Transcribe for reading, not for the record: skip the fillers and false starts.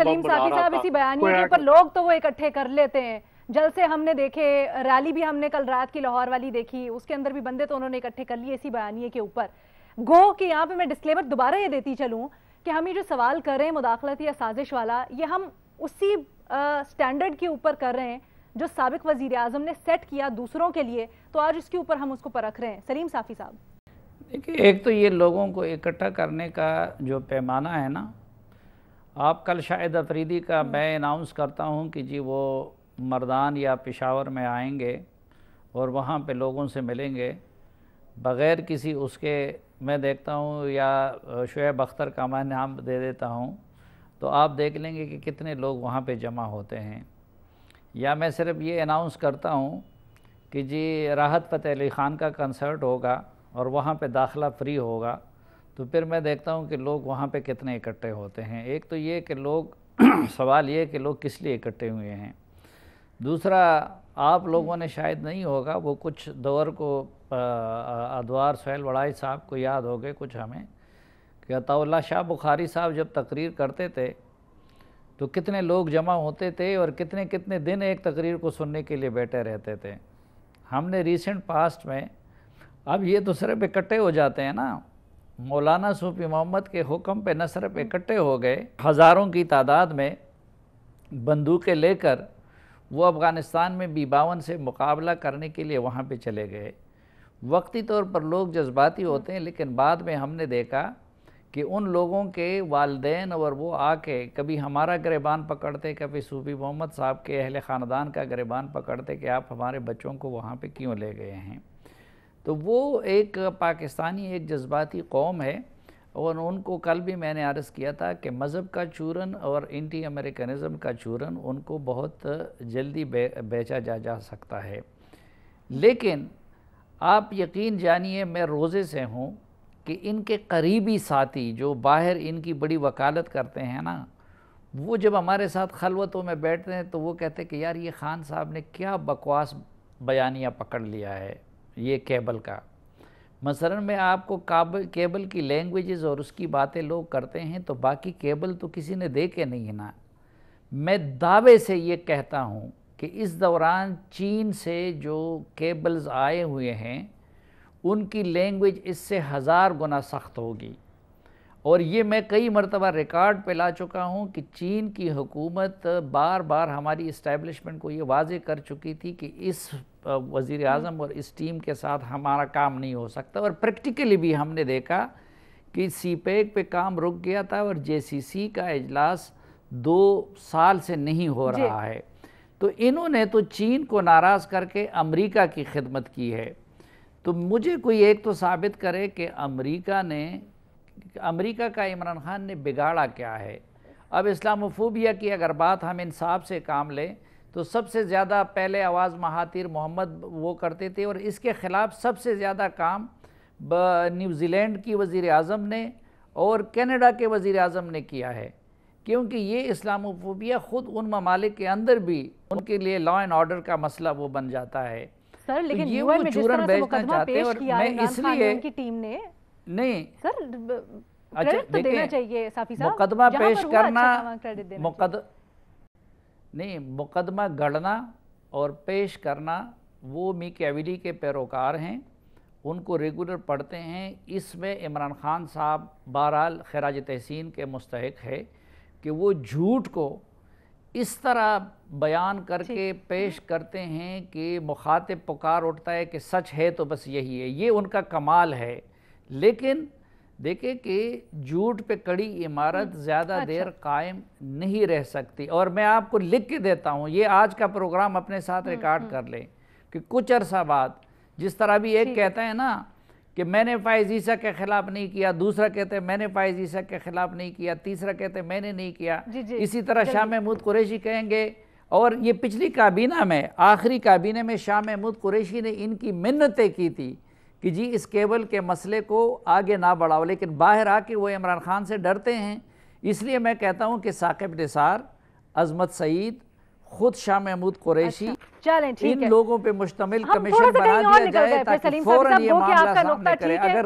सलीम साफी साहब इसी बयानिए के ऊपर लोग तो वो इकट्ठे कर लेते हैं। जलसे हमने देखे, रैली भी हमने कल रात की लाहौर वाली देखी, उसके अंदर भी बंदे तो उन्होंने इकट्ठे कर लिए इसी बयानिए के ऊपर। गो कि यहाँ पे मैं डिस्क्लेमर दोबारा ये देती चलूँ कि हम ये जो सवाल कर रहे हैं मुदाखलत या साजिश वाला, ये हम उसी स्टैंडर्ड के ऊपर कर रहे हैं जो साबिक वजीर आज़म ने सेट किया दूसरों के लिए, तो आज इसके ऊपर हम उसको परख रहे हैं। सलीम साफी साहब, देखिए, एक तो ये लोगों को इकट्ठा करने का जो पैमाना है ना, आप कल शाहिद अफरीदी का मैं अनाउंस करता हूँ कि जी वो मर्दान या पेशावर में आएंगे और वहाँ पे लोगों से मिलेंगे बग़ैर किसी उसके, मैं देखता हूँ या शुएब अख्तर का मैं नाम दे देता हूँ तो आप देख लेंगे कि कितने लोग वहाँ पे जमा होते हैं। या मैं सिर्फ ये अनाउंस करता हूँ कि जी राहत फ़तेह अली ख़ान का कंसर्ट होगा और वहाँ पे दाखिला फ्री होगा, तो फिर मैं देखता हूँ कि लोग वहाँ पे कितने इकट्ठे होते हैं। एक तो ये कि लोग सवाल ये कि लोग किस लिए इकट्ठे हुए हैं। दूसरा, आप लोगों ने शायद नहीं होगा, वो कुछ दौर को अदवार सुहेल वड़ाई साहब को याद हो गए कुछ हमें, कि अताउल्लाह शाह बुखारी साहब जब तकरीर करते थे तो कितने लोग जमा होते थे और कितने कितने दिन एक तकरीर को सुनने के लिए बैठे रहते थे। हमने रीसेंट पास्ट में, अब ये तो सिर्फ इकट्ठे हो जाते हैं ना, मौलाना सूफी मोहम्मद के हुक्म पे न सिर्फ इकट्ठे हो गए, हज़ारों की तादाद में बंदूकें लेकर वो अफ़गानिस्तान में B-52 से मुकाबला करने के लिए वहाँ पे चले गए। वक्ती तौर पर लोग जज्बाती होते हैं, लेकिन बाद में हमने देखा कि उन लोगों के वालिदैन और वो आके कभी हमारा गिरबान पकड़ते, कभी सूफी मोहम्मद साहब के अहले ख़ानदान का गिरबान पकड़ते कि आप हमारे बच्चों को वहाँ पे क्यों ले गए हैं। तो वो एक पाकिस्तानी एक जज्बाती कौम है और उनको कल भी मैंने अर्ज़ किया था कि मज़हब का चूरन और एंटी अमेरिकनिज़म का चूरन उनको बहुत जल्दी बेचा जा सकता है। लेकिन आप यकीन जानिए, मैं रोज़े से हूँ कि इनके करीबी साथी जो बाहर इनकी बड़ी वकालत करते हैं ना, वो जब हमारे साथ खलवतों में बैठते हैं तो वो कहते हैं कि यार ये ख़ान साहब ने क्या बकवास बयानिया पकड़ लिया है ये केबल का। मसलन मैं आपको केबल की लैंग्वेजेस और उसकी बातें लोग करते हैं, तो बाकी केबल तो किसी ने देखे नहीं है ना। मैं दावे से ये कहता हूँ कि इस दौरान चीन से जो केबल्स आए हुए हैं उनकी लैंग्वेज इससे 1000 गुना सख्त होगी। और ये मैं कई मरतबा रिकॉर्ड पे ला चुका हूँ कि चीन की हुकूमत बार बार हमारी इस्टेब्लिशमेंट को ये वाज़े कर चुकी थी कि इस वज़ीर आज़म और इस टीम के साथ हमारा काम नहीं हो सकता। और प्रैक्टिकली भी हमने देखा कि सीपेक पे काम रुक गया था और JCC का इजलास 2 साल से नहीं हो रहा है। तो इन्होंने तो चीन को नाराज़ करके अमेरिका की खिदमत की है। तो मुझे कोई एक तो साबित करे कि अमेरिका का इमरान खान ने बिगाड़ा क्या है। अब इस्लामोफोबिया की अगर बात हम इंसाफ से काम लें तो सबसे ज़्यादा पहले आवाज़ महातिर मोहम्मद वो करते थे और इसके ख़िलाफ़ सबसे ज़्यादा काम न्यूज़ीलैंड की वज़ीर आज़म ने और कनाडा के वज़ीर आज़म ने किया है, क्योंकि ये इस्लामोफोबिया ख़ुद उन ममालिक के अंदर भी उनके लिए लॉ एंड ऑर्डर का मसला वो बन जाता है। सर लेकिन तो ये वो चूरन बेचना चाहते हैं और मैं इसलिए की टीम ने नहीं सर क्रेडिट तो देना चाहिए साफी साहब, मुकदमा पेश करना मुकदमा गढ़ना और पेश करना वो मैकियावेली के पैरोकार हैं, उनको रेगुलर पढ़ते हैं। इसमें इमरान खान साहब बहरहाल खराज तहसीन के मुस्तहिक है कि वो झूठ को इस तरह बयान करके पेश करते हैं कि मुखातिब पुकार उठता है कि सच है तो बस यही है, ये उनका कमाल है। लेकिन देखें कि झूठ पे कड़ी इमारत ज़्यादा देर कायम नहीं रह सकती। और मैं आपको लिख के देता हूँ, ये आज का प्रोग्राम अपने साथ रिकॉर्ड कर लें कि कुछ अरसा बाद जिस तरह भी एक कहता है ना कि मैंने फ़ाइज़ ईसा के ख़िलाफ़ नहीं किया, दूसरा कहते हैं मैंने फ़ाइज़ ईसा के ख़िलाफ़ नहीं किया, तीसरा कहते हैं मैंने नहीं किया, इसी तरह शाह महमूद कुरैशी कहेंगे। और ये पिछली काबीना में, आखिरी काबीने में शाह महमूद कुरैशी ने इनकी मिन्नतें की थी कि जी इस केबल के मसले को आगे ना बढ़ाओ, लेकिन बाहर आके वो इमरान खान से डरते हैं। इसलिए मैं कहता हूँ कि साकिब निसार, अजमत सईद, खुद शाह महमूद कुरैशी, चलें ठीक है, इन लोगों पे मुश्तमिल कमीशन बना दिया जाए ताकि फौरन ये मामला सामने करे। अगर